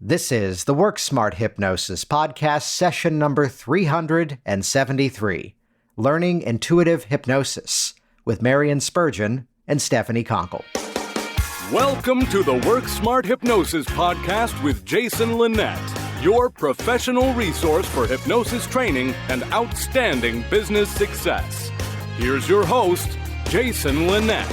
This is the Work Smart Hypnosis podcast, session number 373, Learning Intuitive Hypnosis, with Marian Spurgeon and Stephanie Conkle. Welcome to the Work Smart Hypnosis podcast with Jason Linett, your professional resource for hypnosis training and outstanding business success. Here's your host, Jason Linett.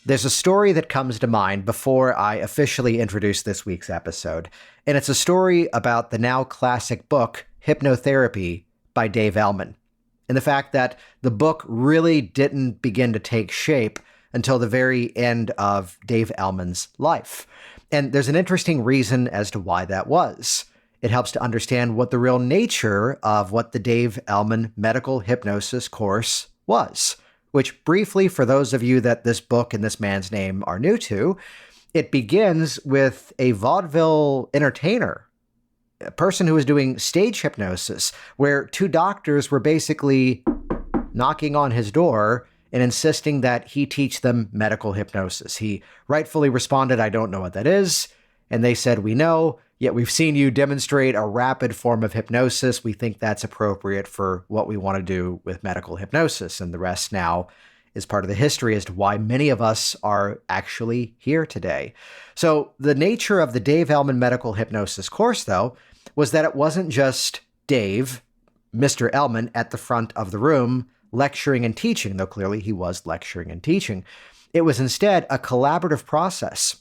There's a story that comes to mind before I officially introduce this week's episode, and it's a story about the now classic book, Hypnotherapy by Dave Ellman, and the fact that the book really didn't begin to take shape until the very end of Dave Ellman's life. And there's an interesting reason as to why that was. It helps to understand what the real nature of what the Dave Ellman medical hypnosis course was. Which briefly, for those of you that this book and this man's name are new to, it begins with a vaudeville entertainer, a person who was doing stage hypnosis, where two doctors were basically knocking on his door and insisting that he teach them medical hypnosis. He rightfully responded, "I don't know what that is." And they said, "We know, yet we've seen you demonstrate a rapid form of hypnosis. We think that's appropriate for what we want to do with medical hypnosis." And the rest now is part of the history as to why many of us are actually here today. So the nature of the Dave Ellman medical hypnosis course, though, was that it wasn't just Dave, Mr. Ellman, at the front of the room lecturing and teaching, though clearly he was lecturing and teaching. It was instead a collaborative process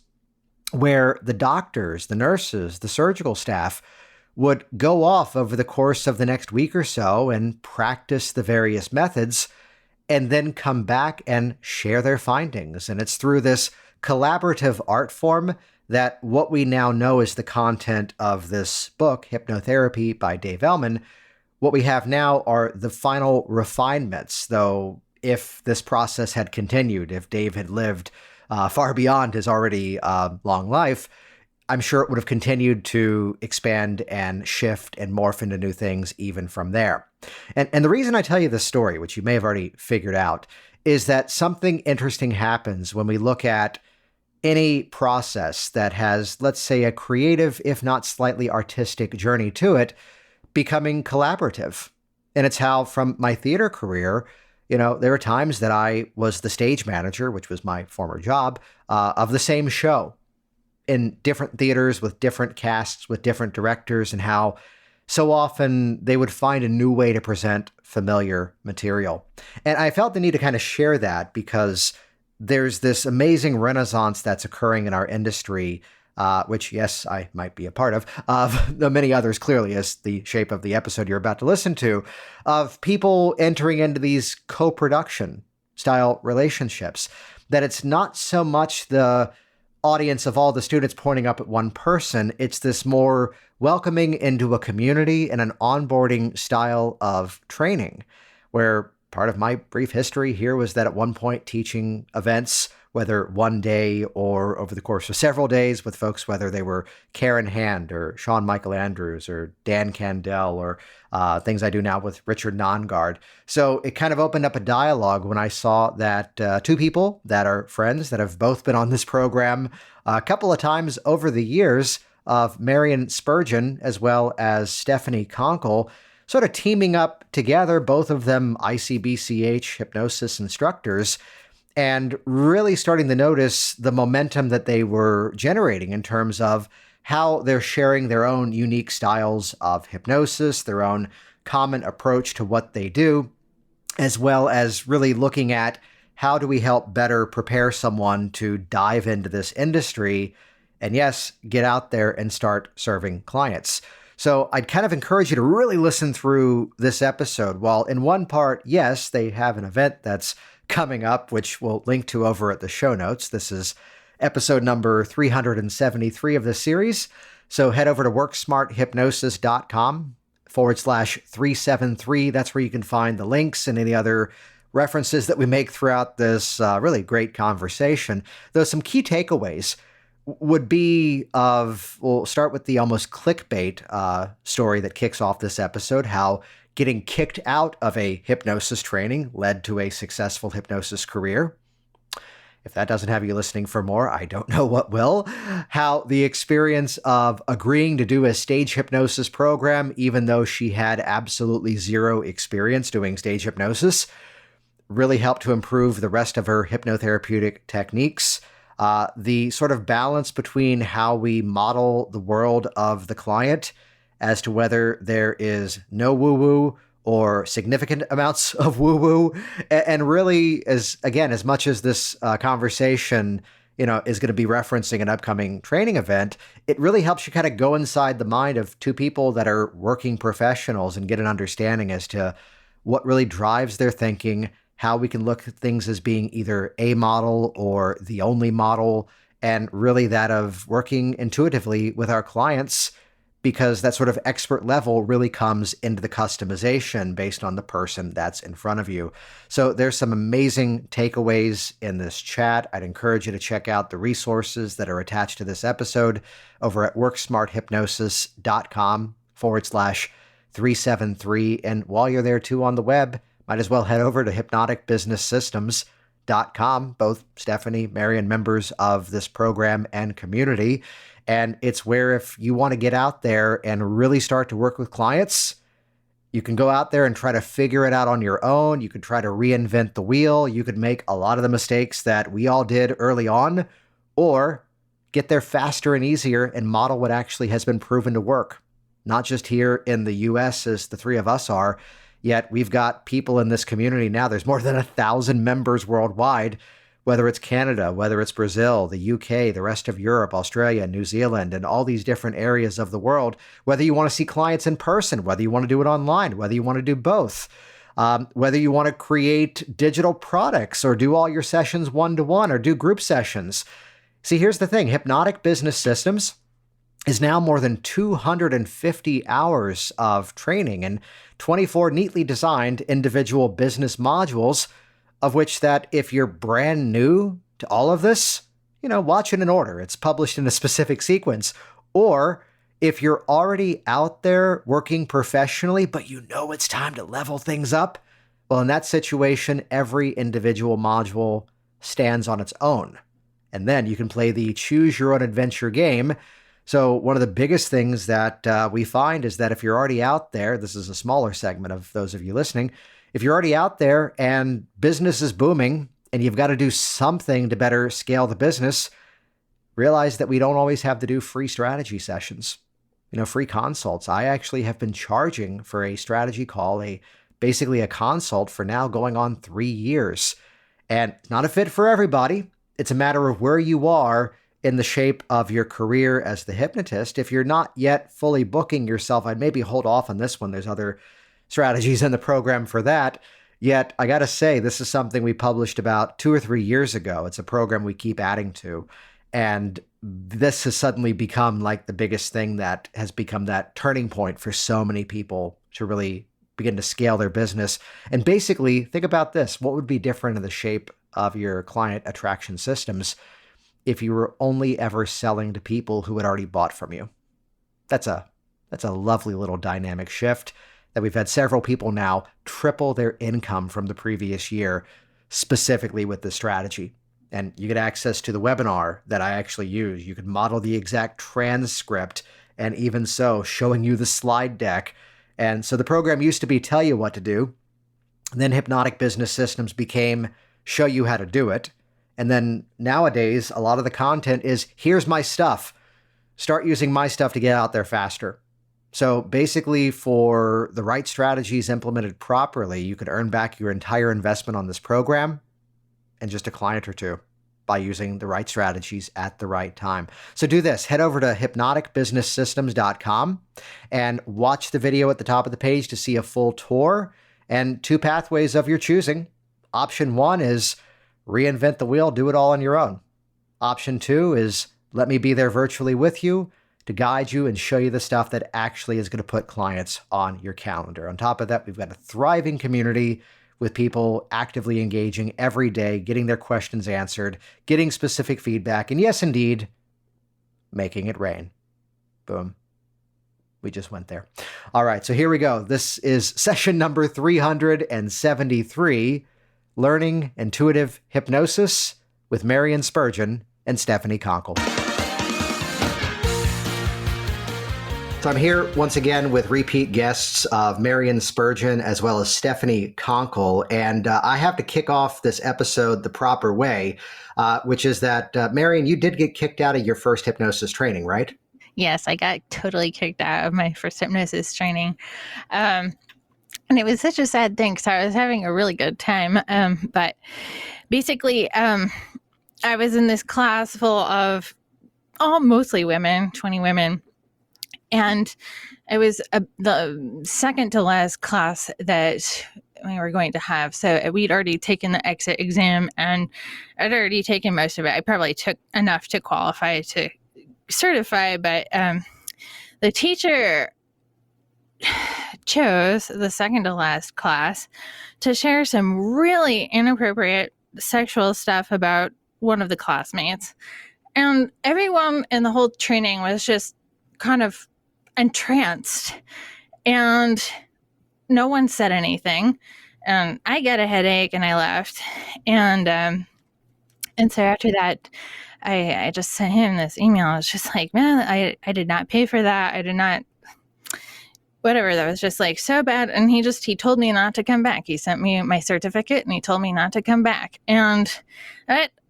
where the doctors, the nurses, the surgical staff would go off over the course of the next week or so and practice the various methods and then come back and share their findings. And it's through this collaborative art form that what we now know is the content of this book, Hypnotherapy by Dave Ellman. What we have now are the final refinements, though if this process had continued, if Dave had lived far beyond his already long life, I'm sure it would have continued to expand and shift and morph into new things even from there. And the reason I tell you this story, which you may have already figured out, is that something interesting happens when we look at any process that has, let's say, a creative, if not slightly artistic journey to it, becoming collaborative. And it's how, from my theater career, there were times that I was the stage manager, which was my former job, of the same show in different theaters with different casts, with different directors, and how so often they would find a new way to present familiar material. And I felt the need to kind of share that because there's this amazing renaissance that's occurring in our industry, which, yes, I might be a part of the many others, clearly, as the shape of the episode you're about to listen to, of people entering into these co-production style relationships, that it's not so much the audience of all the students pointing up at one person, it's this more welcoming into a community and an onboarding style of training, where part of my brief history here was that at one point teaching events, whether one day or over the course of several days with folks, whether they were Karen Hand or Sean Michael Andrews or Dan Candell or things I do now with Richard Nongard. So it kind of opened up a dialogue when I saw that two people that are friends that have both been on this program a couple of times over the years, of Marian Spurgeon as well as Stephanie Conkle, sort of teaming up together, both of them ICBCH hypnosis instructors, and really starting to notice the momentum that they were generating in terms of how they're sharing their own unique styles of hypnosis, their own common approach to what they do, as well as really looking at how do we help better prepare someone to dive into this industry and, yes, get out there and start serving clients. So I'd kind of encourage you to really listen through this episode. While in one part, yes, they have an event that's coming up, which we'll link to over at the show notes. This is episode number 373 of this series. So head over to worksmarthypnosis.com/373. That's where you can find the links and any other references that we make throughout this really great conversation. Though some key takeaways would be we'll start with the almost clickbait story that kicks off this episode, how getting kicked out of a hypnosis training led to a successful hypnosis career. If that doesn't have you listening for more, I don't know what will. How the experience of agreeing to do a stage hypnosis program, even though she had absolutely zero experience doing stage hypnosis, really helped to improve the rest of her hypnotherapeutic techniques. The sort of balance between how we model the world of the client as to whether there is no woo-woo or significant amounts of woo-woo. And really, as much as this conversation, is going to be referencing an upcoming training event, it really helps you kind of go inside the mind of two people that are working professionals and get an understanding as to what really drives their thinking, how we can look at things as being either a model or the only model, and really that of working intuitively with our clients, because that sort of expert level really comes into the customization based on the person that's in front of you. So there's some amazing takeaways in this chat. I'd encourage you to check out the resources that are attached to this episode over at worksmarthypnosis.com/373. And while you're there too on the web, might as well head over to hypnoticbusinesssystems.com, both Stephanie, Marian members of this program and community. And it's where if you want to get out there and really start to work with clients, you can go out there and try to figure it out on your own. You could try to reinvent the wheel. You could make a lot of the mistakes that we all did early on, or get there faster and easier and model what actually has been proven to work. Not just here in the US as the three of us are, yet we've got people in this community now. There's more than 1,000 members worldwide, whether it's Canada, whether it's Brazil, the UK, the rest of Europe, Australia, New Zealand, and all these different areas of the world, whether you want to see clients in person, whether you want to do it online, whether you want to do both, whether you want to create digital products or do all your sessions one-to-one or do group sessions. See, here's the thing. Hypnotic Business Systems is now more than 250 hours of training and 24 neatly designed individual business modules, of which that if you're brand new to all of this, watch it in order. It's published in a specific sequence. Or if you're already out there working professionally, but it's time to level things up, well, in that situation, every individual module stands on its own. And then you can play the choose your own adventure game. So one of the biggest things that we find is that if you're already out there, this is a smaller segment of those of you listening, if you're already out there and business is booming and you've got to do something to better scale the business, realize that we don't always have to do free strategy sessions, free consults. I actually have been charging for a strategy call, basically a consult for now going on 3 years. And it's not a fit for everybody. It's a matter of where you are in the shape of your career as the hypnotist. If you're not yet fully booking yourself, I'd maybe hold off on this one. There's other strategies in the program for that. Yet, I got to say, this is something we published about 2 or 3 years ago. It's a program we keep adding to. And this has suddenly become like the biggest thing that has become that turning point for so many people to really begin to scale their business. And basically, think about this. What would be different in the shape of your client attraction systems if you were only ever selling to people who had already bought from you? That's a lovely little dynamic shift that we've had several people now triple their income from the previous year, specifically with this strategy. And you get access to the webinar that I actually use. You can model the exact transcript, and even so, showing you the slide deck. And so the program used to be tell you what to do. And then Hypnotic Business Systems became show you how to do it. And then nowadays, a lot of the content is, here's my stuff. Start using my stuff to get out there faster. So basically, for the right strategies implemented properly, you could earn back your entire investment on this program in just a client or two by using the right strategies at the right time. So do this. Head over to hypnoticbusinesssystems.com and watch the video at the top of the page to see a full tour and 2 pathways of your choosing. Option 1 is reinvent the wheel, do it all on your own. Option 2 is let me be there virtually with you to guide you and show you the stuff that actually is going to put clients on your calendar. On top of that, we've got a thriving community with people actively engaging every day, getting their questions answered, getting specific feedback, and yes, indeed, making it rain. Boom. We just went there. All right, so here we go. This is session number 373, Learning Intuitive Hypnosis with Marian Spurgeon and Stephanie Conkle. So I'm here once again with repeat guests of Marian Spurgeon as well as Stephanie Conkle, and I have to kick off this episode the proper way, which is that, Marian, you did get kicked out of your first hypnosis training, right? Yes, I got totally kicked out of my first hypnosis training. And it was such a sad thing because I was having a really good time. But basically, I was in this class full of mostly women, 20 women. And it was the second to last class that we were going to have. So we'd already taken the exit exam and I'd already taken most of it. I probably took enough to qualify to certify, but the teacher chose the second to last class to share some really inappropriate sexual stuff about one of the classmates. And everyone in the whole training was just kind of entranced, and no one said anything. And I got a headache and I left. And so after that, I just sent him this email. I was just like, man, I did not pay for that. I did not, whatever. That was just like so bad. And he told me not to come back. He sent me my certificate and he told me not to come back. And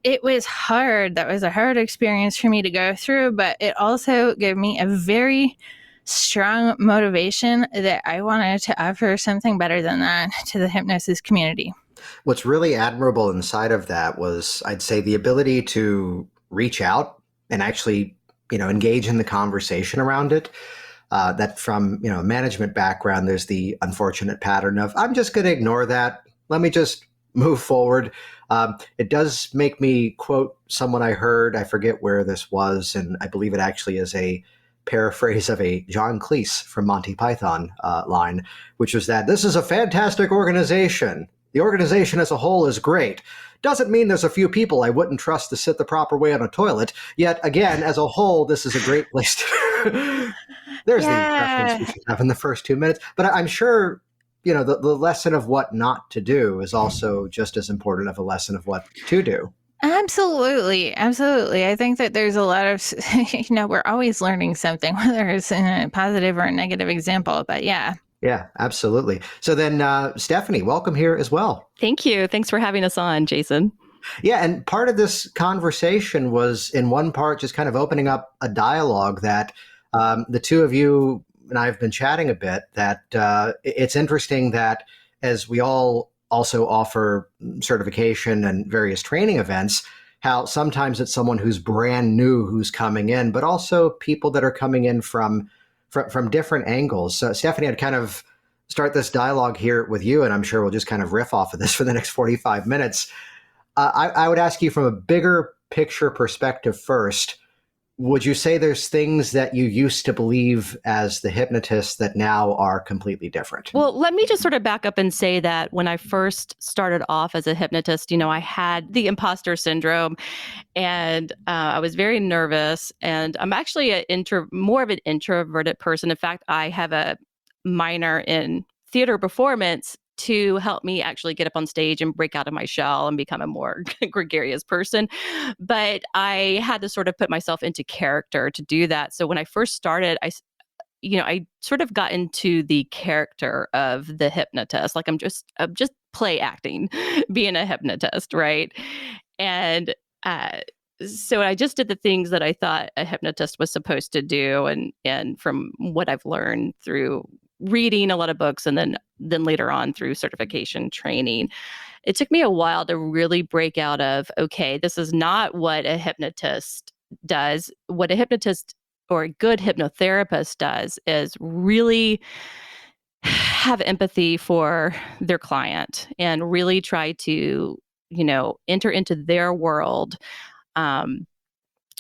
it was hard. That was a hard experience for me to go through, but it also gave me a very strong motivation that I wanted to offer something better than that to the hypnosis community. What's really admirable inside of that was, I'd say, the ability to reach out and actually, engage in the conversation around it. That from, a management background, there's the unfortunate pattern of, I'm just going to ignore that. Let me just move forward. It does make me quote someone I heard, I forget where this was, and I believe it actually is a paraphrase of a John Cleese from Monty Python line, which was that this is a fantastic organization. The organization as a whole is great. Doesn't mean there's a few people I wouldn't trust to sit the proper way on a toilet. Yet again, as a whole, this is a great place to... There's the reference we should have in the first 2 minutes. But I'm sure, the lesson of what not to do is also just as important of a lesson of what to do. Absolutely. Absolutely. I think that there's a lot of, we're always learning something, whether it's a positive or a negative example, but yeah. Yeah, absolutely. So then, Stephanie, welcome here as well. Thank you. Thanks for having us on, Jason. Yeah, and part of this conversation was, in one part, just kind of opening up a dialogue that the two of you and I have been chatting a bit, that it's interesting that as we all also offer certification and various training events, how sometimes it's someone who's brand new who's coming in, but also people that are coming in from different angles. So Stephanie, I'd kind of start this dialogue here with you, and I'm sure we'll just kind of riff off of this for the next 45 minutes. I would ask you from a bigger picture perspective first. Would you say there's things that you used to believe as the hypnotist that now are completely different? Well, let me just sort of back up and say that when I first started off as a hypnotist, I had the imposter syndrome, and I was very nervous. And I'm actually more of an introverted person. In fact, I have a minor in theater performance to help me actually get up on stage and break out of my shell and become a more gregarious person. But I had to sort of put myself into character to do that. So when I first started, I sort of got into the character of the hypnotist. Like I'm just play acting, being a hypnotist, right? And so I just did the things that I thought a hypnotist was supposed to do, and from what I've learned through reading a lot of books and then later on through certification training, it took me a while to really break out of, okay, this is not what a hypnotist does. What a hypnotist or a good hypnotherapist does is really have empathy for their client and really try to, enter into their world.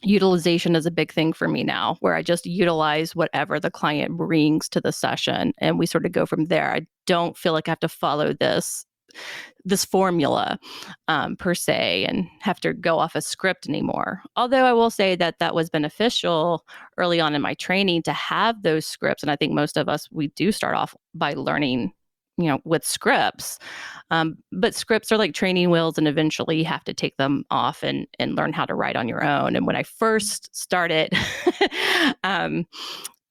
Utilization is a big thing for me now, where I just utilize whatever the client brings to the session, and we sort of go from there. I don't feel like I have to follow this formula per se and have to go off a script anymore. Although I will say that was beneficial early on in my training to have those scripts. And I think most of us, we do start off by learning with scripts. But scripts are like training wheels, and eventually you have to take them off and learn how to write on your own. And when I first started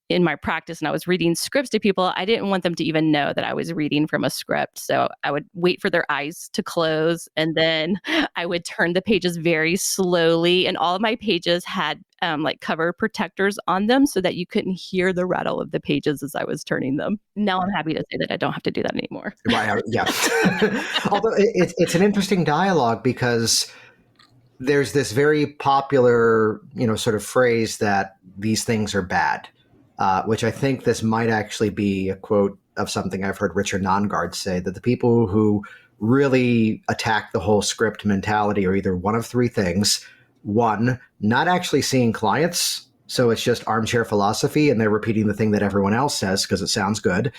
in my practice and I was reading scripts to people, I didn't want them to even know that I was reading from a script. So I would wait for their eyes to close, and then I would turn the pages very slowly. And all of my pages had like cover protectors on them so that you couldn't hear the rattle of the pages as I was turning them. Now I'm happy to say that I don't have to do that anymore. Right, yeah. Although it's an interesting dialogue, because there's this very popular, sort of phrase that these things are bad, which I think this might actually be a quote of something I've heard Richard Nongard say, that the people who really attack the whole script mentality are either one of three things. One, not actually seeing clients, so it's just armchair philosophy and they're repeating the thing that everyone else says because it sounds good.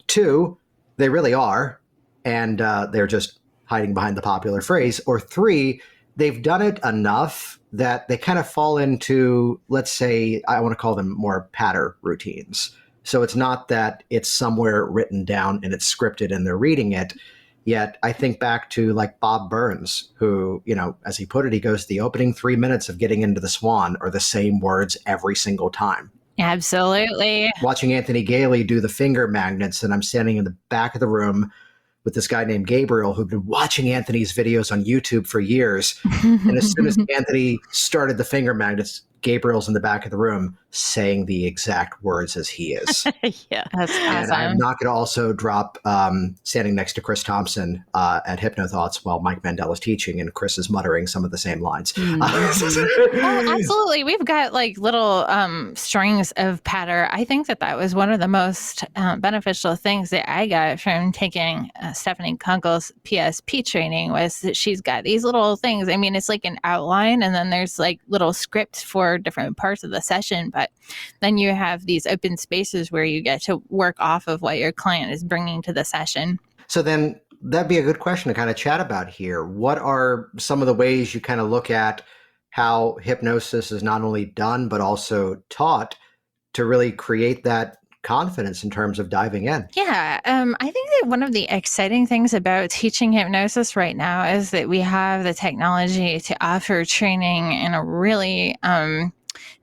Two, they really are, and they're just hiding behind the popular phrase. Or three, they've done it enough that they kind of fall into, let's say, I want to call them more patter routines. So it's not that it's somewhere written down and it's scripted and they're reading it. Yet I think back to like Bob Burns, who, as he put it, he goes, the opening 3 minutes of Getting Into the Swan are the same words every single time. Absolutely. Watching Anthony Gailey do the finger magnets, and I'm standing in the back of the room with this guy named Gabriel who'd been watching Anthony's videos on YouTube for years. And as soon as Anthony started the finger magnets, Gabriel's in the back of the room saying the exact words as he is. Yeah, that's and awesome. I'm not going to also drop standing next to Chris Thompson at HypnoThoughts while Mike Mandela's teaching and Chris is muttering some of the same lines. Oh, absolutely. We've got like little strings of patter. I think that was one of the most beneficial things that I got from taking Stephanie Conkle's PSP training, was that she's got these little things. I mean, it's like an outline, and then there's like little scripts for different parts of the session, but then you have these open spaces where you get to work off of what your client is bringing to the session. So then that'd be a good question to kind of chat about here. What are some of the ways you kind of look at how hypnosis is not only done, but also taught to really create that confidence in terms of diving in? Yeah, I think that one of the exciting things about teaching hypnosis right now is that we have the technology to offer training in a really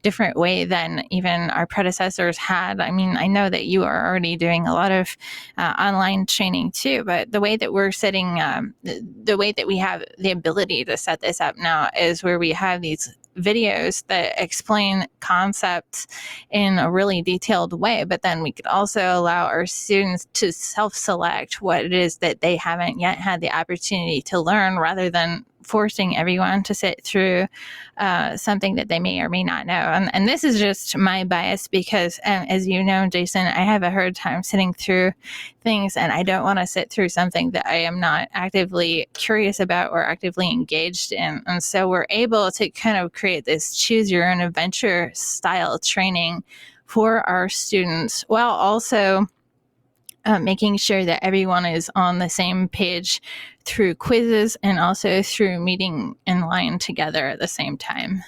different way than even our predecessors had. I mean, I know that you are already doing a lot of online training too, but the way that we're setting, the way that we have the ability to set this up now is where we have these videos that explain concepts in a really detailed way, but then we could also allow our students to self-select what it is that they haven't yet had the opportunity to learn, rather than forcing everyone to sit through something that they may or may not know. And this is just my bias because, as you know, Jason, I have a hard time sitting through things, and I don't want to sit through something that I am not actively curious about or actively engaged in. And so we're able to kind of create this choose your own adventure style training for our students, while also making sure that everyone is on the same page through quizzes and also through meeting in line together at the same time.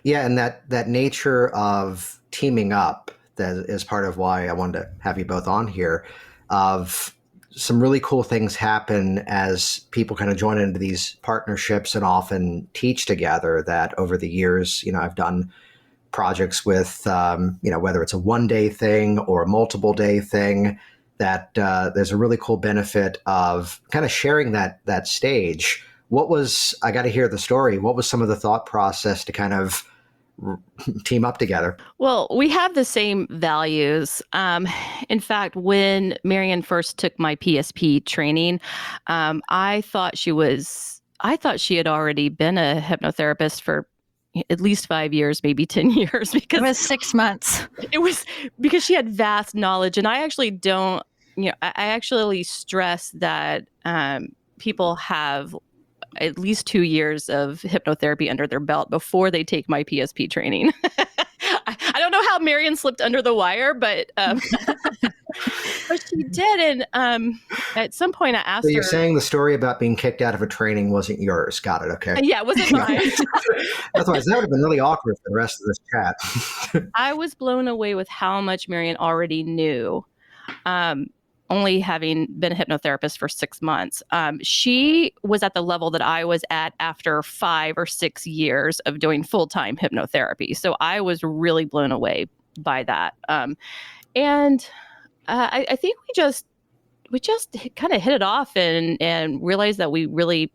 Yeah, and that nature of teaming up, that is part of why I wanted to have you both on here, of some really cool things happen as people kind of join into these partnerships and often teach together, that over the years, I've done projects with, whether it's a one-day thing or a multiple-day thing, that there's a really cool benefit of kind of sharing that stage. I got to hear the story. What was some of the thought process to kind of team up together? Well, we have the same values. In fact, when Marian first took my PSP training, I thought she had already been a hypnotherapist for at least 5 years, maybe 10 years, because it was 6 months. It was because she had vast knowledge. And I actually don't, I actually stress that people have at least 2 years of hypnotherapy under their belt before they take my PSP training. I don't know how Marian slipped under the wire, but she did. And at some point I asked her. So you're saying the story about being kicked out of a training wasn't yours. Got it. Okay. Yeah, it wasn't mine. Otherwise, that would have been really awkward for the rest of this chat. I was blown away with how much Marian already knew. only having been a hypnotherapist for 6 months. She was at the level that I was at after 5 or 6 years of doing full-time hypnotherapy. So I was really blown away by that. And I think we just kind of hit it off and realized that we really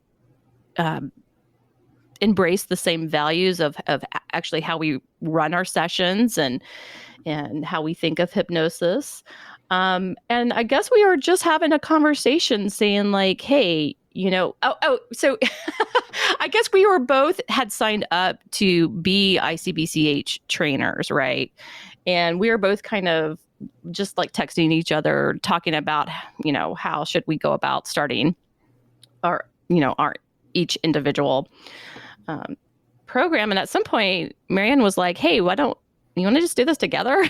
embrace the same values of actually how we run our sessions and how we think of hypnosis. And I guess we were just having a conversation saying like, hey, so I guess we were both had signed up to be ICBCH trainers, right? And we were both kind of just like texting each other, talking about, how should we go about starting our each individual program. And at some point, Marian was like, hey, why don't you want to just do this together?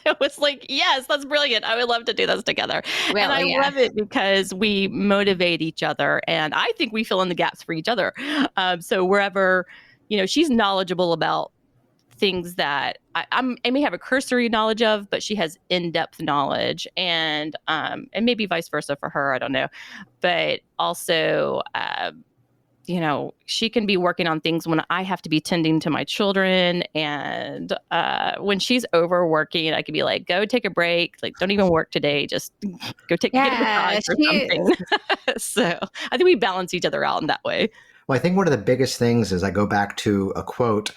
It was like, yes, that's brilliant. I would love to do this together. Really, and I love it because we motivate each other. And I think we fill in the gaps for each other. So wherever, she's knowledgeable about things that I may have a cursory knowledge of, but she has in-depth knowledge, and maybe vice versa for her. I don't know. But also, she can be working on things when I have to be tending to my children. And when she's overworking, I can be like, go take a break. Like, don't even work today. Just go get a massage or something. So I think we balance each other out in that way. Well, I think one of the biggest things is I go back to a quote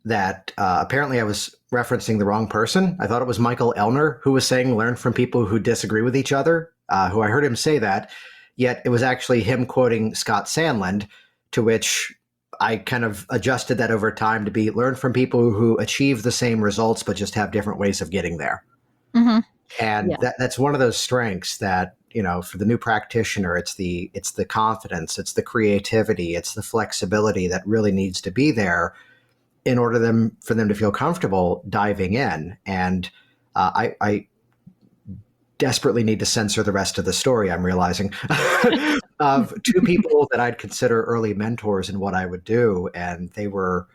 that apparently I was referencing the wrong person. I thought it was Michael Elner who was saying, learn from people who disagree with each other, who I heard him say that. Yet it was actually him quoting Scott Sandland, to which I kind of adjusted that over time to be learn from people who achieve the same results, but just have different ways of getting there. Mm-hmm. And that's one of those strengths that, for the new practitioner, it's the confidence, it's the creativity, it's the flexibility that really needs to be there in order for them to feel comfortable diving in. And I desperately need to censor the rest of the story, I'm realizing, of two people that I'd consider early mentors in what I would do. And they were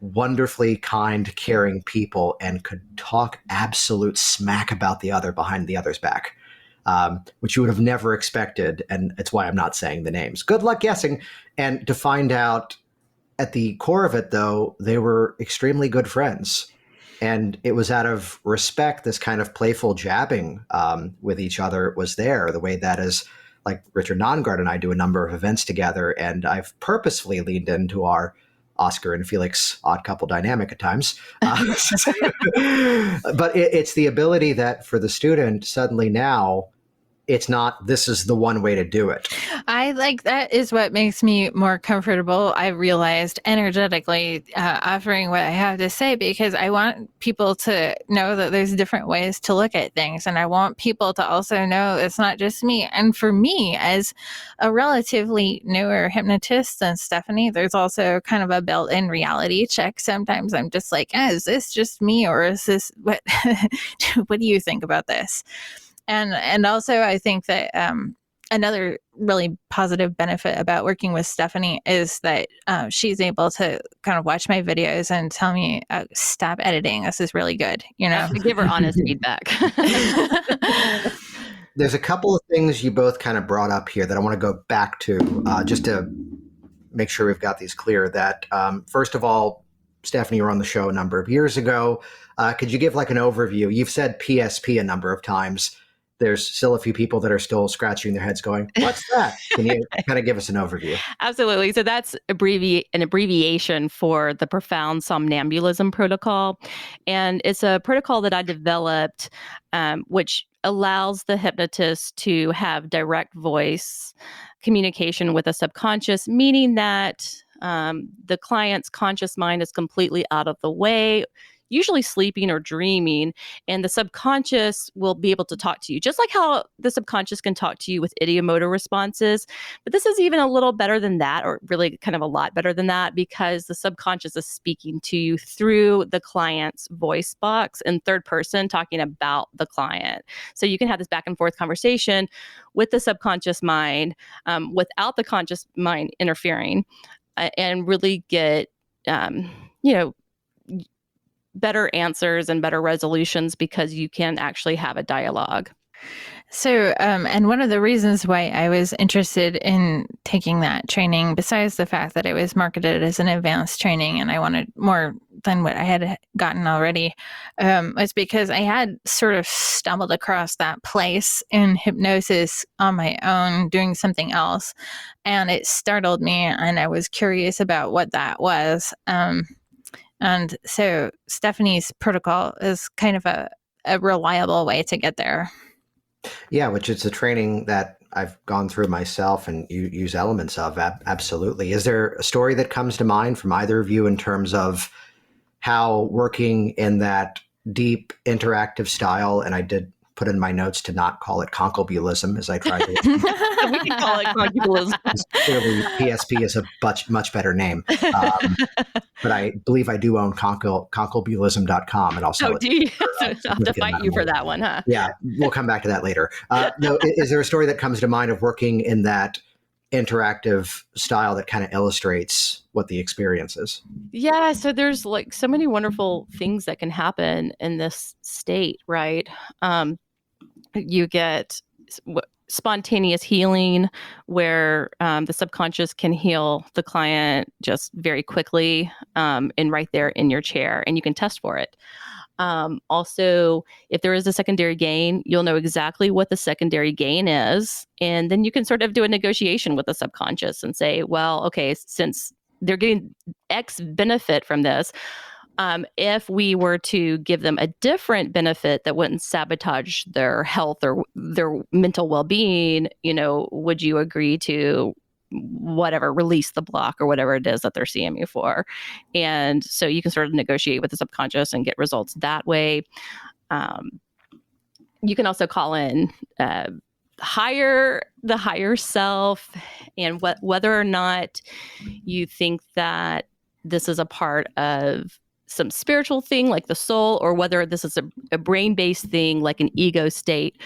wonderfully kind, caring people and could talk absolute smack about the other behind the other's back, which you would have never expected. And it's why I'm not saying the names. Good luck guessing. And to find out at the core of it, though, they were extremely good friends. And it was out of respect, this kind of playful jabbing with each other was there, the way that is like Richard Nongard and I do a number of events together. And I've purposefully leaned into our Oscar and Felix odd couple dynamic at times. But it's the ability that for the student, suddenly now, it's not, this is the one way to do it. I like that is what makes me more comfortable. I realized energetically offering what I have to say, because I want people to know that there's different ways to look at things. And I want people to also know it's not just me. And for me, as a relatively newer hypnotist than Stephanie, there's also kind of a built-in reality check. Sometimes I'm just like, is this just me, or is this what do you think about this? And also, I think that another really positive benefit about working with Stephanie is that she's able to kind of watch my videos and tell me, stop editing. This is really good. Give her honest feedback. There's a couple of things you both kind of brought up here that I want to go back to just to make sure we've got these clear. That first of all, Stephanie, you were on the show a number of years ago. Could you give like an overview? You've said PSP a number of times. There's still a few people that are still scratching their heads going, what's that? Can you kind of give us an overview? Absolutely. So that's an abbreviation for the profound somnambulism protocol. And it's a protocol that I developed, which allows the hypnotist to have direct voice communication with a subconscious, meaning that the client's conscious mind is completely out of the way, usually sleeping or dreaming, and the subconscious will be able to talk to you, just like how the subconscious can talk to you with ideomotor responses. But this is even a little better than that, or really kind of a lot better than that, because the subconscious is speaking to you through the client's voice box in third person, talking about the client. So you can have this back and forth conversation with the subconscious mind without the conscious mind interfering, and really get, better answers and better resolutions, because you can actually have a dialogue. And one of the reasons why I was interested in taking that training, besides the fact that it was marketed as an advanced training and I wanted more than what I had gotten already, was because I had sort of stumbled across that place in hypnosis on my own, doing something else. And it startled me, and I was curious about what that was. And so Stephanie's protocol is kind of a reliable way to get there. Yeah, which is a training that I've gone through myself and you use elements of. Absolutely. Is there a story that comes to mind from either of you in terms of how working in that deep interactive style, and I did put in my notes to not call it Conklebulism as I tried to. We can call it Conkubulism. Clearly, PSP is a much better name. But I believe I do own Conklebulism.com, and also. Oh, do you? I'll have to fight you for that one, huh? Yeah, we'll come back to that later. No, is there a story that comes to mind of working in that interactive style that kind of illustrates what the experience is? Yeah, so there's like so many wonderful things that can happen in this state, right? You get spontaneous healing where the subconscious can heal the client just very quickly and right there in your chair, and you can test for it. Also, if there is a secondary gain, you'll know exactly what the secondary gain is. And then you can sort of do a negotiation with the subconscious and say, well, okay, since they're getting X benefit from this, if we were to give them a different benefit that wouldn't sabotage their health or their mental well-being, would you agree to whatever, release the block or whatever it is that they're seeing me for? And so you can sort of negotiate with the subconscious and get results that way. You can also call in the higher self, and whether or not you think that this is a part of some spiritual thing like the soul, or whether this is a brain-based thing like an ego state.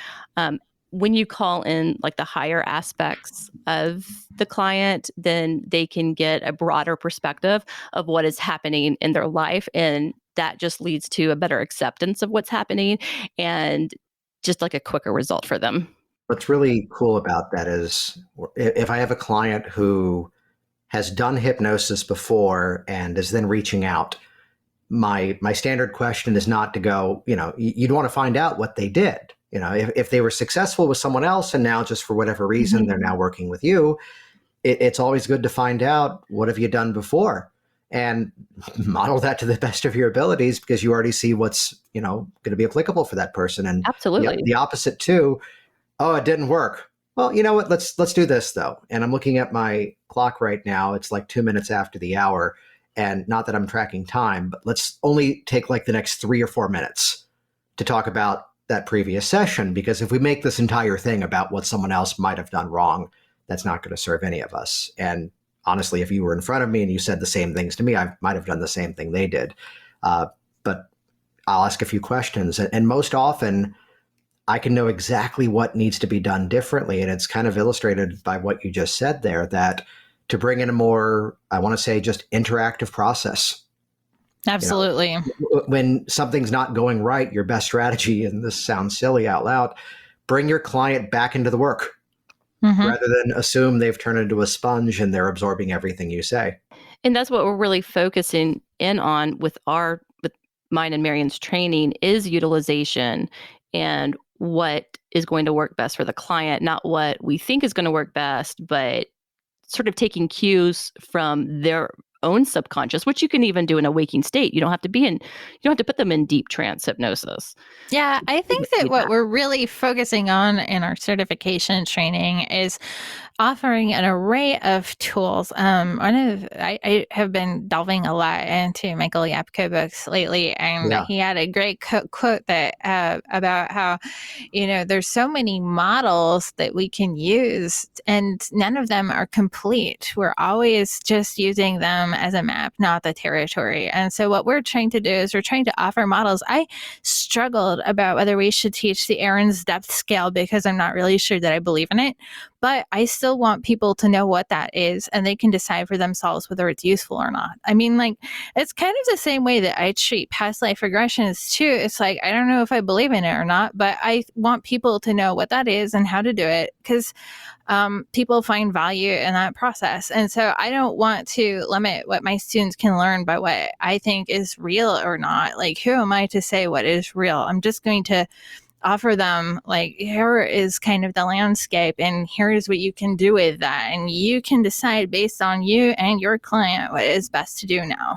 When you call in like the higher aspects of the client, then they can get a broader perspective of what is happening in their life. And that just leads to a better acceptance of what's happening and just like a quicker result for them. What's really cool about that is if I have a client who has done hypnosis before and is then reaching out, my standard question is not to go, you'd want to find out what they did. If they were successful with someone else and now just for whatever reason, they're now working with you, it's always good to find out, what have you done before? And model that to the best of your abilities, because you already see what's, going to be applicable for that person. And absolutely the opposite too. Oh, it didn't work. Well, you know what? Let's do this though. And I'm looking at my clock right now. It's like 2 minutes after the hour. And not that I'm tracking time, but let's only take like the next 3 or 4 minutes to talk about that previous session. Because if we make this entire thing about what someone else might have done wrong, that's not going to serve any of us. And honestly, if you were in front of me and you said the same things to me, I might have done the same thing they did. But I'll ask a few questions. And most often, I can know exactly what needs to be done differently. And it's kind of illustrated by what you just said there, that to bring in a more, I want to say, just interactive process. Absolutely. When something's not going right, your best strategy, and this sounds silly out loud, bring your client back into the work rather than assume they've turned into a sponge and they're absorbing everything you say. And that's what we're really focusing in on with mine and Marian's training is utilization and what is going to work best for the client, not what we think is going to work best, but sort of taking cues from their own subconscious, which you can even do in a waking state. You don't have to put them in deep trance hypnosis. Yeah, I think that what we're really focusing on in our certification training is offering an array of tools. I have been delving a lot into Michael Yapko books lately, and he had a great quote that about how, there's so many models that we can use, and none of them are complete. We're always just using them as a map, not the territory. And so what we're trying to do is we're trying to offer models. I struggled about whether we should teach the Aaron's depth scale because I'm not really sure that I believe in it. but I still want people to know what that is and they can decide for themselves whether it's useful or not. I mean, like, it's kind of the same way that I treat past life regressions too. It's like, I don't know if I believe in it or not, but I want people to know what that is and how to do it, because people find value in that process. And so I don't want to limit what my students can learn by what I think is real or not. Like, who am I to say what is real? I'm just going to offer them, like, here is kind of the landscape and here is what you can do with that. And you can decide based on you and your client what is best to do now.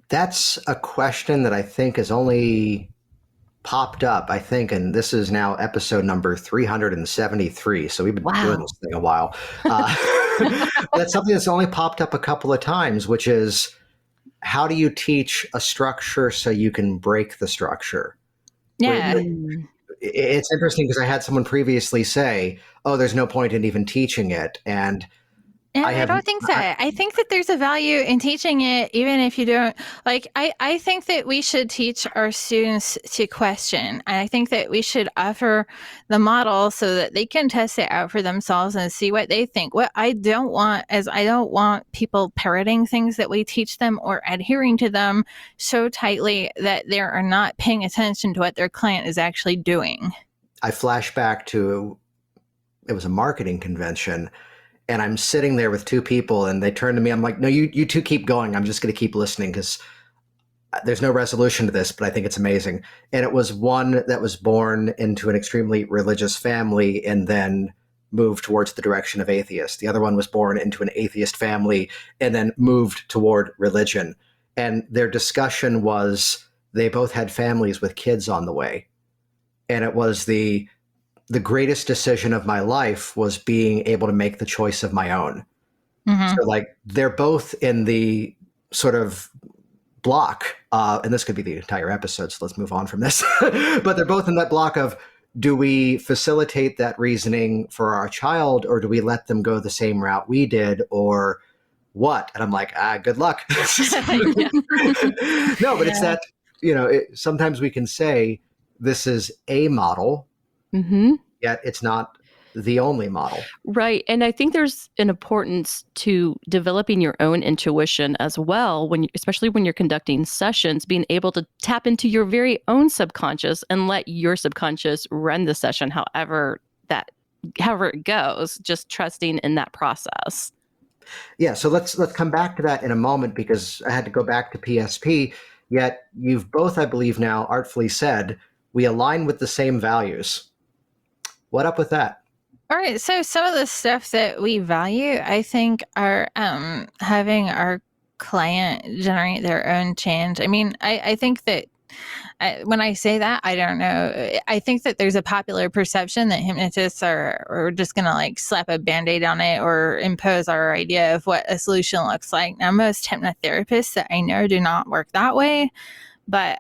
That's a question that I think has only popped up, I think, and this is now episode number 373. So we've been doing this thing a while. That's something that's only popped up a couple of times, which is, how do you teach a structure so you can break the structure? Yeah. It's interesting because I had someone previously say, oh, there's no point in even teaching it. And I don't think so. I think that there's a value in teaching it, even if you don't. Like, I think that we should teach our students to question. I think that we should offer the model so that they can test it out for themselves and see what they think. What I don't want is, I don't want people parroting things that we teach them or adhering to them so tightly that they are not paying attention to what their client is actually doing. I flash back to, it was a marketing convention, and I'm sitting there with two people and they turn to me. I'm like, no, you two keep going. I'm just going to keep listening because there's no resolution to this, but I think it's amazing. And it was one that was born into an extremely religious family and then moved towards the direction of atheist. The other one was born into an atheist family and then moved toward religion. And their discussion was, they both had families with kids on the way. And it was the greatest decision of my life was being able to make the choice of my own. Mm-hmm. So like, they're both in the sort of block, and this could be the entire episode, so let's move on from this, but they're both in that block of, do we facilitate that reasoning for our child, or do we let them go the same route we did, or what? And I'm like, good luck. No, but it's that, sometimes we can say this is a model, mm-hmm. yet it's not the only model. Right. And I think there's an importance to developing your own intuition as well, especially when you're conducting sessions, being able to tap into your very own subconscious and let your subconscious run the session however it goes, just trusting in that process. Yeah, so let's come back to that in a moment, because I had to go back to PSP, yet you've both, I believe now, artfully said, we align with the same values. What up with that? All right. So some of the stuff that we value, I think, are having our client generate their own change. I mean, I think that when I say that, I don't know. I think that there's a popular perception that hypnotists are just going to like slap a Band-Aid on it or impose our idea of what a solution looks like. Now, most hypnotherapists that I know do not work that way. But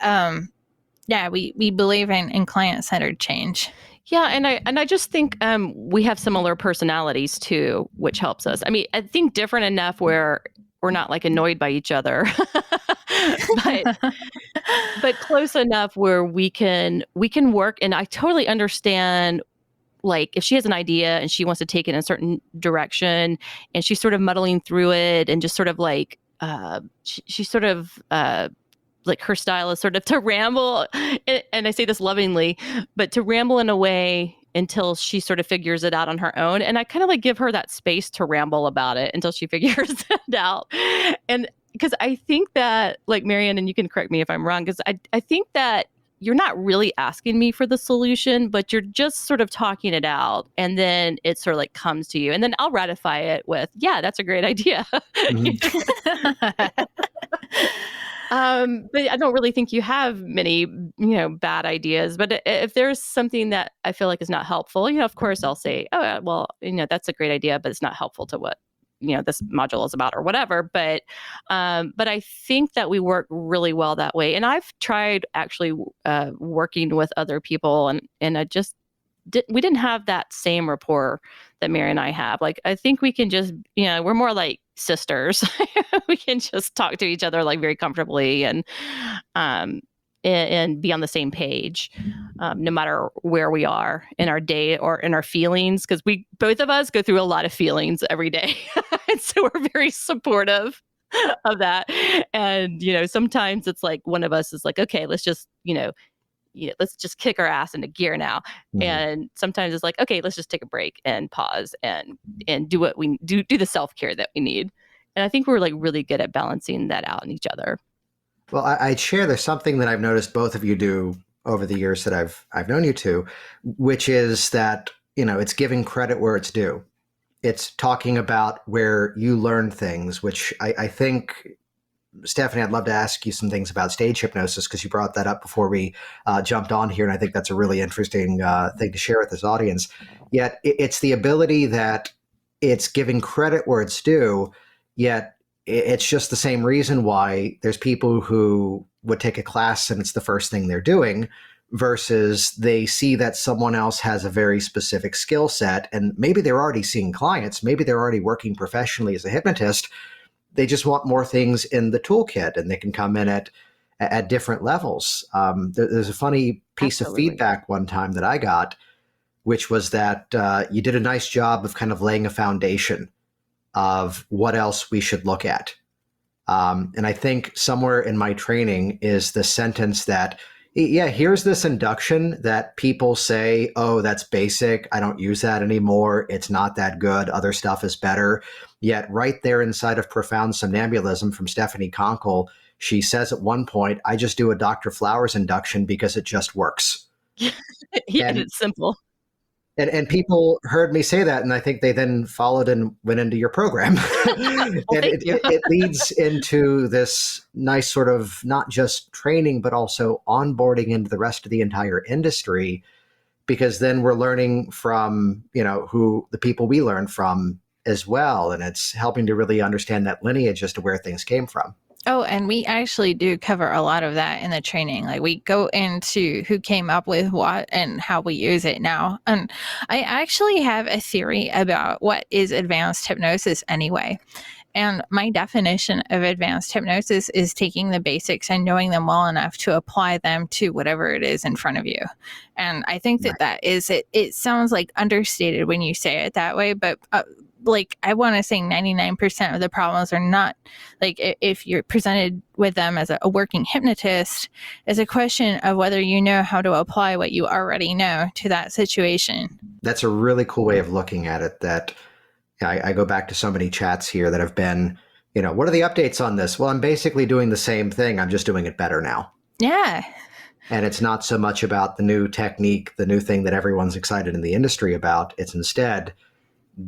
yeah, we believe in client-centered change. Yeah, and I just think we have similar personalities too, which helps us. I mean, I think different enough where we're not like annoyed by each other, but close enough where we can work. And I totally understand, like, if she has an idea and she wants to take it in a certain direction, and she's sort of muddling through it, and just sort of like she's sort of. Like, her style is sort of to ramble, and I say this lovingly, but to ramble in a way until she sort of figures it out on her own. And I kind of like give her that space to ramble about it until she figures it out. And because I think that, like, Marian, and you can correct me if I'm wrong, because I think that you're not really asking me for the solution, but you're just sort of talking it out, and then it sort of like comes to you, and then I'll ratify it with, yeah, that's a great idea. Mm-hmm. But I don't really think you have many, bad ideas. But if there's something that I feel like is not helpful, of course I'll say, oh, well, that's a great idea, but it's not helpful to what, this module is about or whatever. But I think that we work really well that way. And I've tried actually working with other people, and I just we didn't have that same rapport that Mary and I have. Like, I think we can just, we're more like sisters. We can just talk to each other like very comfortably, and and be on the same page, no matter where we are in our day or in our feelings, because both of us go through a lot of feelings every day. And so we're very supportive of that. And, sometimes it's like one of us is like, okay, let's just, let's just kick our ass into gear now. Mhm. And sometimes it's like, okay, let's just take a break and pause and do what we do the self-care that we need. And I think we're like really good at balancing that out in each other. Well, I'd share there's something that I've noticed both of you do over the years that I've known you two, which is that, it's giving credit where it's due. It's talking about where you learn things, which I think, Stephanie, I'd love to ask you some things about stage hypnosis because you brought that up before we jumped on here. And I think that's a really interesting thing to share with this audience. Yet it's the ability that it's giving credit where it's due, yet it's just the same reason why there's people who would take a class and it's the first thing they're doing versus they see that someone else has a very specific skill set and maybe they're already seeing clients, maybe they're already working professionally as a hypnotist. They just want more things in the toolkit and they can come in at different levels. There's a funny piece Absolutely. of feedback one time that I got, which was that you did a nice job of kind of laying a foundation of what else we should look at. And I think somewhere in my training is the sentence that, yeah, here's this induction that people say, oh, that's basic. I don't use that anymore. It's not that good. Other stuff is better. Yet right there inside of Profound Somnambulism from Stephanie Conkle, she says at one point, I just do a Dr. Flowers induction because it just works. Yeah, And- it's simple. And people heard me say that, and I think they then followed and went into your program. And thank you. it leads into this nice sort of not just training, but also onboarding into the rest of the entire industry, because then we're learning from, who the people we learn from as well. And it's helping to really understand that lineage as to where things came from. Oh, and we actually do cover a lot of that in the training. Like we go into who came up with what and how we use it now. And I actually have a theory about what is advanced hypnosis anyway. And my definition of advanced hypnosis is taking the basics and knowing them well enough to apply them to whatever it is in front of you. And I think that that is it. It sounds like understated when you say it that way, but I want to say 99% of the problems are not like if you're presented with them as a working hypnotist, is a question of whether you know how to apply what you already know to that situation. That's a really cool way of looking at it. That I go back to so many chats here that have been, what are the updates on this? Well, I'm basically doing the same thing. I'm just doing it better now. Yeah. And it's not so much about the new technique, the new thing that everyone's excited in the industry about. It's instead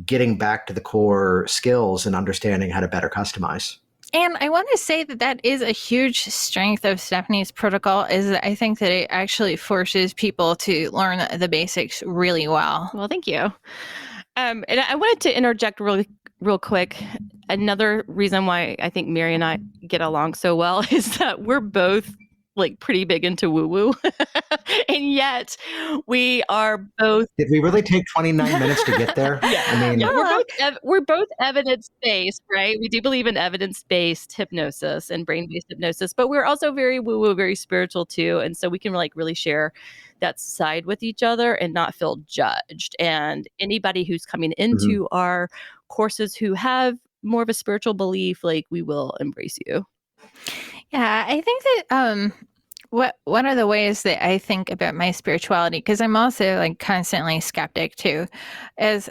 getting back to the core skills and understanding how to better customize. And I want to say that is a huge strength of Stephanie's protocol, is that I think that it actually forces people to learn the basics really well. Well, thank you. And I wanted to interject real quick. Another reason why I think Mary and I get along so well is that we're both like pretty big into woo-woo. And yet we are both. Did we really take 29 minutes to get there? Yeah. I mean, We're both evidence-based, right? We do believe in evidence-based hypnosis and brain-based hypnosis, but we're also very woo-woo, very spiritual too. And so we can like really share that side with each other and not feel judged. And anybody who's coming into our courses who have more of a spiritual belief, like we will embrace you. Yeah, I think that one of the ways that I think about my spirituality, because I'm also like constantly skeptic too, is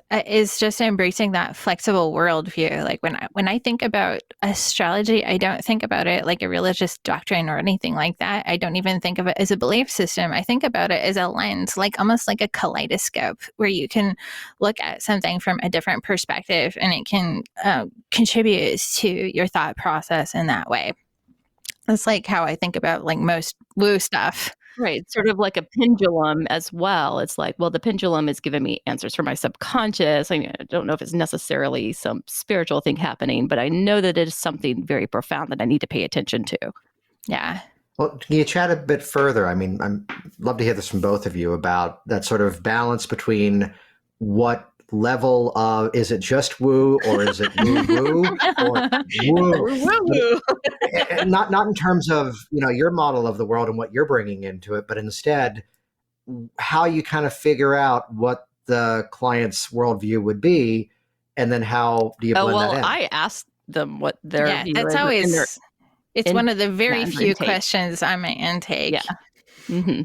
just embracing that flexible worldview. Like when I think about astrology, I don't think about it like a religious doctrine or anything like that. I don't even think of it as a belief system. I think about it as a lens, like almost like a kaleidoscope, where you can look at something from a different perspective, and it can contribute to your thought process in that way. That's like how I think about like most woo stuff. Right. It's sort of like a pendulum as well. It's like, well, the pendulum is giving me answers for my subconscious. I don't know if it's necessarily some spiritual thing happening, but I know that it is something very profound that I need to pay attention to. Yeah. Well, can you chat a bit further? I mean, I'd love to hear this from both of you about that sort of balance between what level of, is it just woo or is it woo woo or woo? Not in terms of, your model of the world and what you're bringing into it, but instead how you kind of figure out what the client's worldview would be, and then how do you blend that in? I asked them what their view that's is always, it's one of the very few intake. questions on my intake. Yeah. Mm-hmm.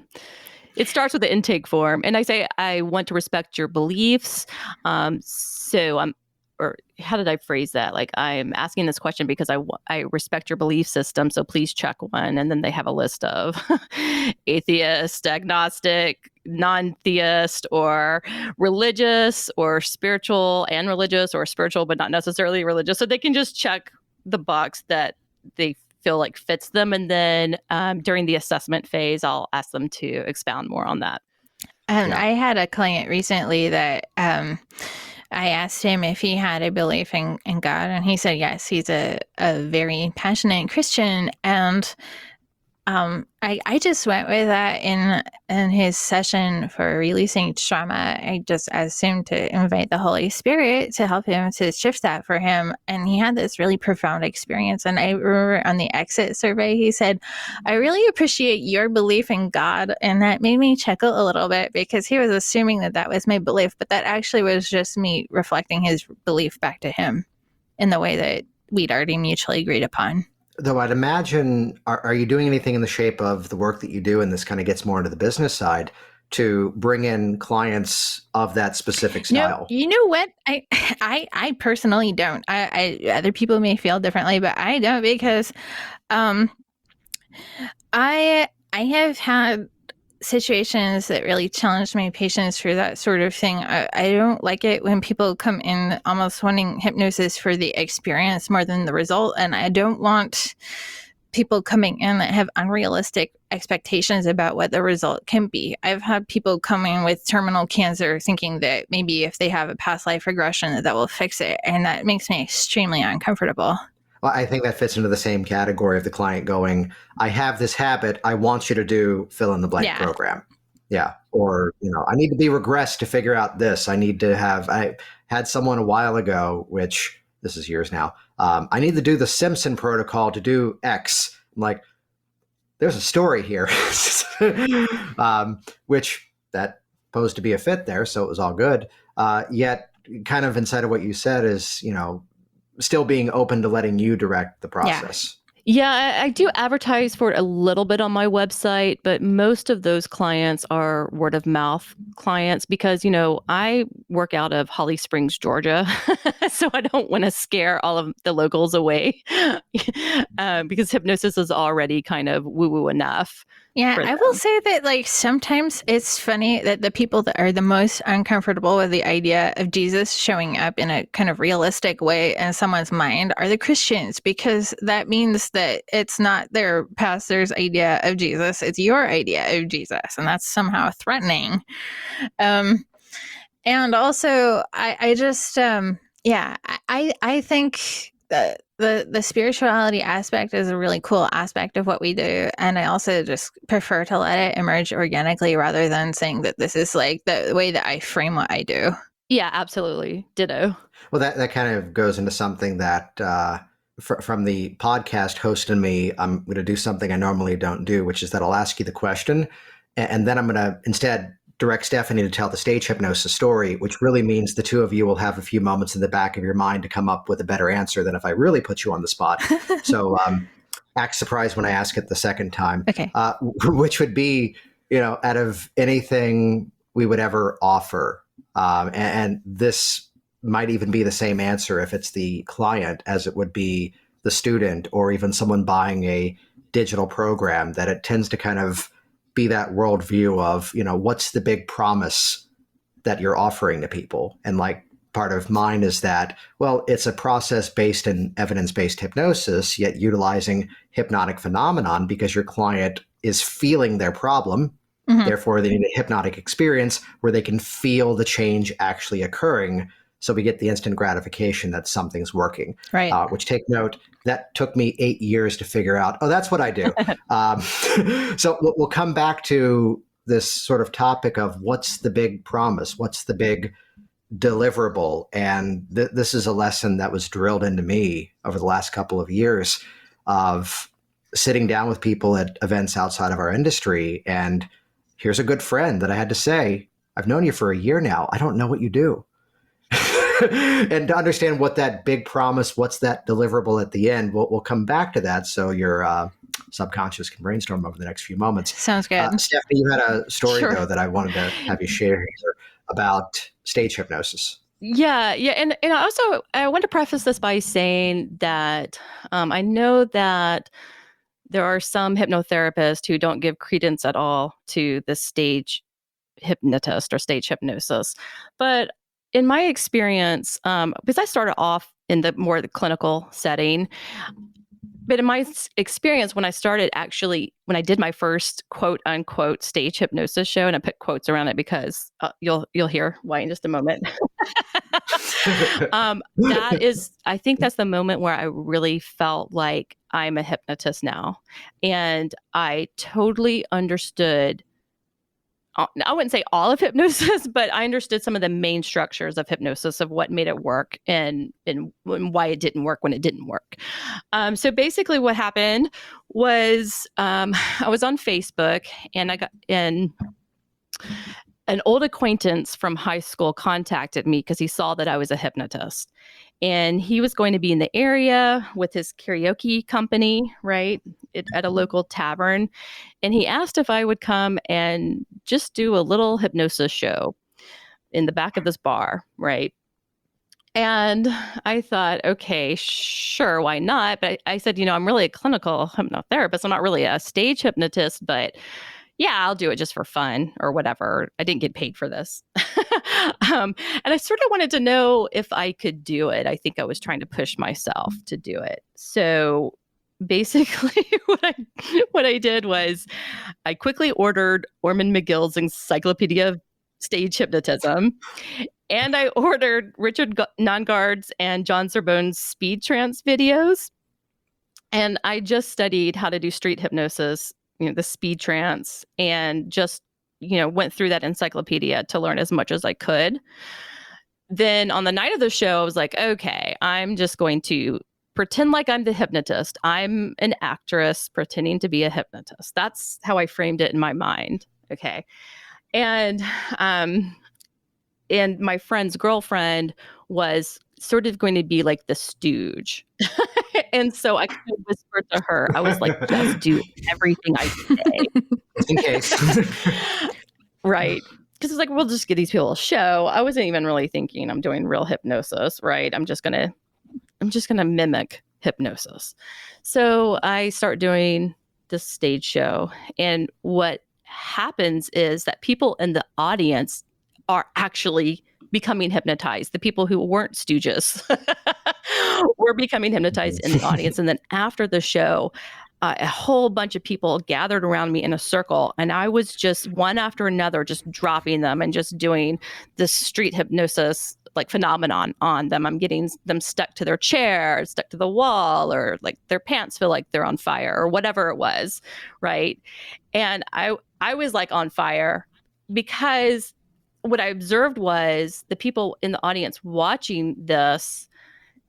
It starts with the intake form. And I say, I want to respect your beliefs. Or how did I phrase that? Like, I'm asking this question because I respect your belief system. So please check one. And then they have a list of atheist, agnostic, non-theist, or religious, or spiritual and religious, or spiritual, but not necessarily religious. So they can just check the box that they feel like fits them. And then during the assessment phase, I'll ask them to expound more on that. I had a client recently that I asked him if he had a belief in God, and he said yes. He's a very passionate Christian, and I just went with that in his session for releasing trauma. I just asked him to invite the Holy Spirit to help him to shift that for him, and he had this really profound experience. And I remember on the exit survey, he said, "I really appreciate your belief in God," and that made me chuckle a little bit because he was assuming that was my belief, but that actually was just me reflecting his belief back to him in the way that we'd already mutually agreed upon. Though I'd imagine, are you doing anything in the shape of the work that you do, and this kind of gets more into the business side, to bring in clients of that specific style? No, you know what? I personally don't. I other people may feel differently, but I don't, because I have had situations that really challenged my patience for that sort of thing. I don't like it when people come in almost wanting hypnosis for the experience more than the result. And I don't want people coming in that have unrealistic expectations about what the result can be. I've had people come in with terminal cancer thinking that maybe if they have a past life regression that will fix it. And that makes me extremely uncomfortable. Well, I think that fits into the same category of the client going, I have this habit, I want you to do fill in the blank program. Yeah. Or, I need to be regressed to figure out this. I had someone a while ago, which this is years now. I need to do the Simpson protocol to do X. I'm like, there's a story here, which that posed to be a fit there. So it was all good. Yet kind of inside of what you said is, still being open to letting you direct the process. Yeah, I do advertise for it a little bit on my website, but most of those clients are word of mouth clients because, I work out of Holly Springs, Georgia. So I don't want to scare all of the locals away because hypnosis is already kind of woo-woo enough. Yeah, I will say that sometimes it's funny that the people that are the most uncomfortable with the idea of Jesus showing up in a kind of realistic way in someone's mind are the Christians, because that means that it's not their pastor's idea of Jesus, it's your idea of Jesus, and that's somehow threatening. And also, I just, I think that the spirituality aspect is a really cool aspect of what we do. And I also just prefer to let it emerge organically rather than saying that this is like the way that I frame what I do. Yeah, absolutely. Ditto. Well, that kind of goes into something that from the podcast host and me, I'm going to do something I normally don't do, which is that I'll ask you the question. And then I'm going to instead direct Stephanie to tell the stage hypnosis story, which really means the two of you will have a few moments in the back of your mind to come up with a better answer than if I really put you on the spot. So act surprised when I ask it the second time. Okay. Which would be, out of anything we would ever offer. And this might even be the same answer if it's the client as it would be the student or even someone buying a digital program, that it tends to kind of be that worldview of, what's the big promise that you're offering to people? And part of mine is that, well, it's a process based in evidence-based hypnosis, yet utilizing hypnotic phenomenon because your client is feeling their problem. Mm-hmm. Therefore, they need a hypnotic experience where they can feel the change actually occurring. So we get the instant gratification that something's working, right? Which, take note, that took me 8 years to figure out. Oh, that's what I do. So we'll come back to this sort of topic of what's the big promise? What's the big deliverable. And this is a lesson that was drilled into me over the last couple of years of sitting down with people at events outside of our industry. And here's a good friend that I had to say, I've known you for a year now. I don't know what you do. And to understand what that big promise, what's that deliverable at the end, we'll come back to that so your subconscious can brainstorm over the next few moments. Sounds good. Stephanie, you had a story, Sure. though, that I wanted to have you share here about stage hypnosis. Yeah. And also, I want to preface this by saying that I know that there are some hypnotherapists who don't give credence at all to the stage hypnotist or stage hypnosis. But in my experience, because I started off in the clinical setting, but in my experience, when I did my first quote unquote stage hypnosis show, and I put quotes around it because you'll hear why in just a moment. I think that's the moment where I really felt like I'm a hypnotist now. And I totally understood, I wouldn't say all of hypnosis, but I understood some of the main structures of hypnosis, of what made it work and why it didn't work when it didn't work. So basically what happened was I was on Facebook, and I got an old acquaintance from high school contacted me because he saw that I was a hypnotist. And he was going to be in the area with his karaoke company, right, at a local tavern. And he asked if I would come and just do a little hypnosis show in the back of this bar, right? And I thought, okay, sure, why not? But I said, I'm really a clinical hypnotherapist. I'm not really a stage hypnotist, but yeah, I'll do it just for fun or whatever. I didn't get paid for this. And I sort of wanted to know if I could do it. I think I was trying to push myself to do it. So basically what I did was I quickly ordered Ormond McGill's Encyclopedia of Stage Hypnotism. And I ordered Richard Nongard's and John Serbone's speed trance videos. And I just studied how to do street hypnosis, the speed trance, and just, went through that encyclopedia to learn as much as I could. Then on the night of the show, I was like, okay, I'm just going to pretend like I'm the hypnotist. I'm an actress pretending to be a hypnotist. That's how I framed it in my mind. Okay. And my friend's girlfriend was sort of going to be like the stooge. And so I kind of whispered to her, I was like, just do everything I say. Just in case. Right. Because it's like, we'll just give these people a show. I wasn't even really thinking I'm doing real hypnosis, right? I'm just gonna mimic hypnosis. So I start doing this stage show. And what happens is that people in the audience are actually becoming hypnotized. The people who weren't stooges were becoming hypnotized in the audience. And then after the show, a whole bunch of people gathered around me in a circle. And I was just one after another, just dropping them and just doing this street hypnosis like phenomenon on them. I'm getting them stuck to their chair, stuck to the wall, or like their pants feel like they're on fire or whatever it was. Right. And I was like on fire because what I observed was the people in the audience watching this,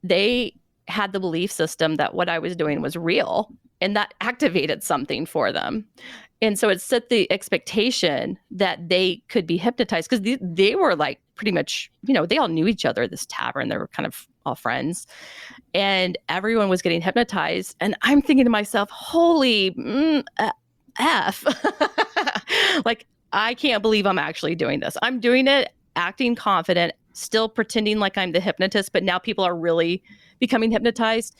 they had the belief system that what I was doing was real, and that activated something for them. And so it set the expectation that they could be hypnotized, because they were like pretty much, they all knew each other at this tavern. They were kind of all friends, and everyone was getting hypnotized. And I'm thinking to myself, holy F, like, I can't believe I'm actually doing this. I'm doing it, acting confident, still pretending like I'm the hypnotist, but now people are really becoming hypnotized.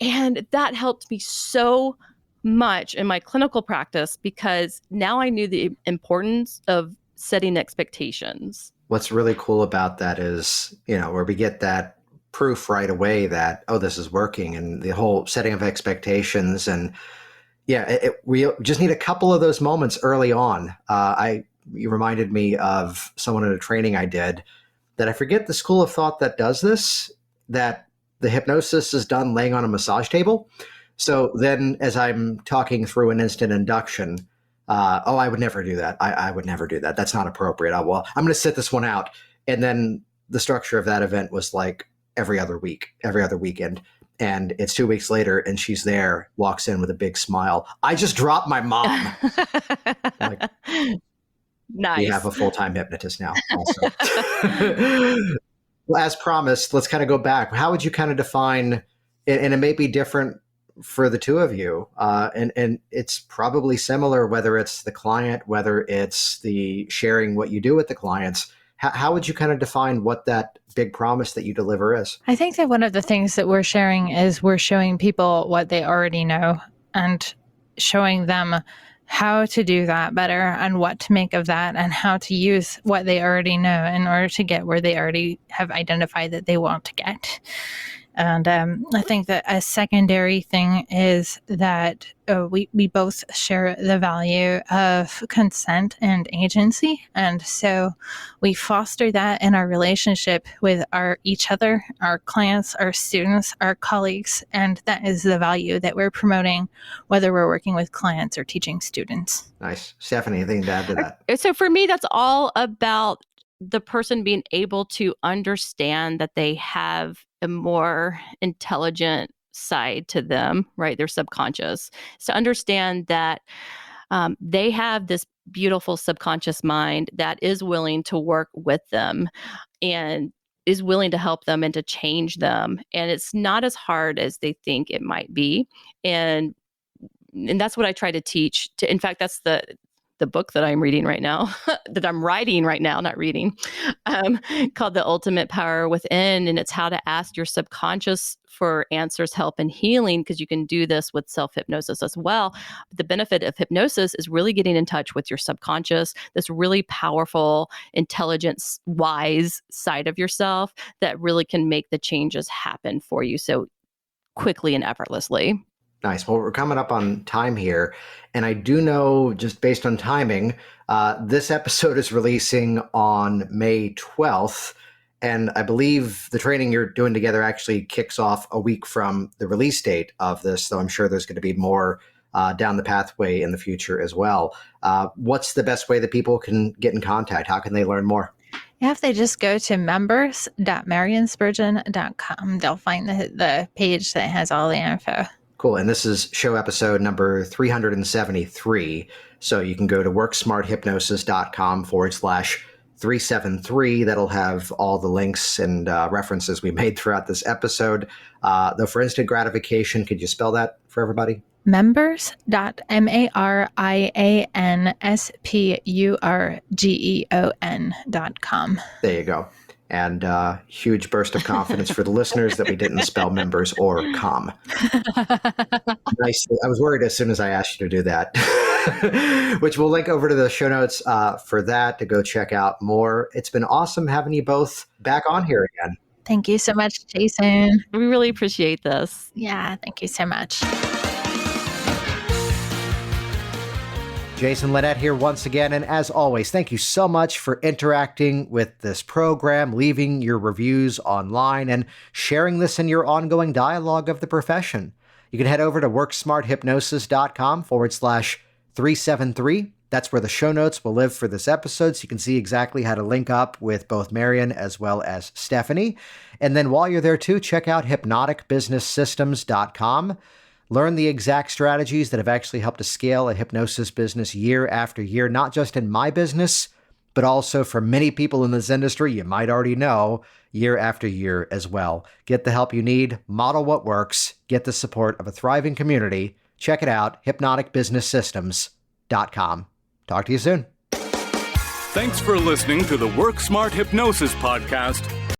And that helped me so much in my clinical practice, because now I knew the importance of setting expectations. What's really cool about that is, where we get that proof right away that, oh, this is working, and the whole setting of expectations. And yeah, we just need a couple of those moments early on. You reminded me of someone at a training I did that I forget the school of thought that does this, that the hypnosis is done laying on a massage table. So then as I'm talking through an instant induction, I would never do that. I would never do that. That's not appropriate. I'm going to sit this one out. And then the structure of that event was like every other weekend. And it's 2 weeks later, and she's there, walks in with a big smile. I just dropped my mom. Like, Nice. we have a full-time hypnotist now also. Well, as promised, let's kind of go back. How would you kind of define, and it may be different for the two of you, and it's probably similar, whether it's the client, whether it's the sharing what you do with the clients. How would you kind of define what that big promise that you deliver is? I think that one of the things that we're sharing is we're showing people what they already know and showing them how to do that better and what to make of that and how to use what they already know in order to get where they already have identified that they want to get. And I think that a secondary thing is that we both share the value of consent and agency. And so we foster that in our relationship with each other, our clients, our students, our colleagues. And that is the value that we're promoting, whether we're working with clients or teaching students. Nice. Stephanie, anything to add to that? So for me, that's all about the person being able to understand that they have a more intelligent side to them, right? Their subconscious. So understand that they have this beautiful subconscious mind that is willing to work with them and is willing to help them and to change them. And it's not as hard as they think it might be. And that's what I try to teach. In fact, that's the book that I'm reading right now, that I'm writing right now, not reading, called The Ultimate Power Within. And it's how to ask your subconscious for answers, help, and healing, because you can do this with self-hypnosis as well. But the benefit of hypnosis is really getting in touch with your subconscious, this really powerful, intelligent, wise side of yourself that really can make the changes happen for you so quickly and effortlessly. Nice. Well, we're coming up on time here. And I do know, just based on timing, this episode is releasing on May 12th. And I believe the training you're doing together actually kicks off a week from the release date of this. So I'm sure there's going to be more down the pathway in the future as well. What's the best way that people can get in contact? How can they learn more? Yeah, if they just go to members.marianspurgeon.com, they'll find the page that has all the info. Cool. And this is show episode number 373. So you can go to worksmarthypnosis.com/373. That'll have all the links and references we made throughout this episode. Though for instant gratification, could you spell that for everybody? Members.marianspurgeon.com. There you go. And huge burst of confidence for the listeners that we didn't spell members or com. Nice. I was worried as soon as I asked you to do that, which we'll link over to the show notes for that to go check out more. It's been awesome having you both back on here again. Thank you so much, Jason. We really appreciate this. Yeah, thank you so much. Jason Linett here once again, and as always, thank you so much for interacting with this program, leaving your reviews online, and sharing this in your ongoing dialogue of the profession. You can head over to worksmarthypnosis.com/373. That's where the show notes will live for this episode, so you can see exactly how to link up with both Marian as well as Stephanie. And then while you're there too, check out hypnoticbusinesssystems.com. Learn the exact strategies that have actually helped to scale a hypnosis business year after year, not just in my business, but also for many people in this industry you might already know, year after year as well. Get the help you need, model what works, get the support of a thriving community. Check it out, hypnoticbusinesssystems.com. Talk to you soon. Thanks for listening to the Work Smart Hypnosis podcast,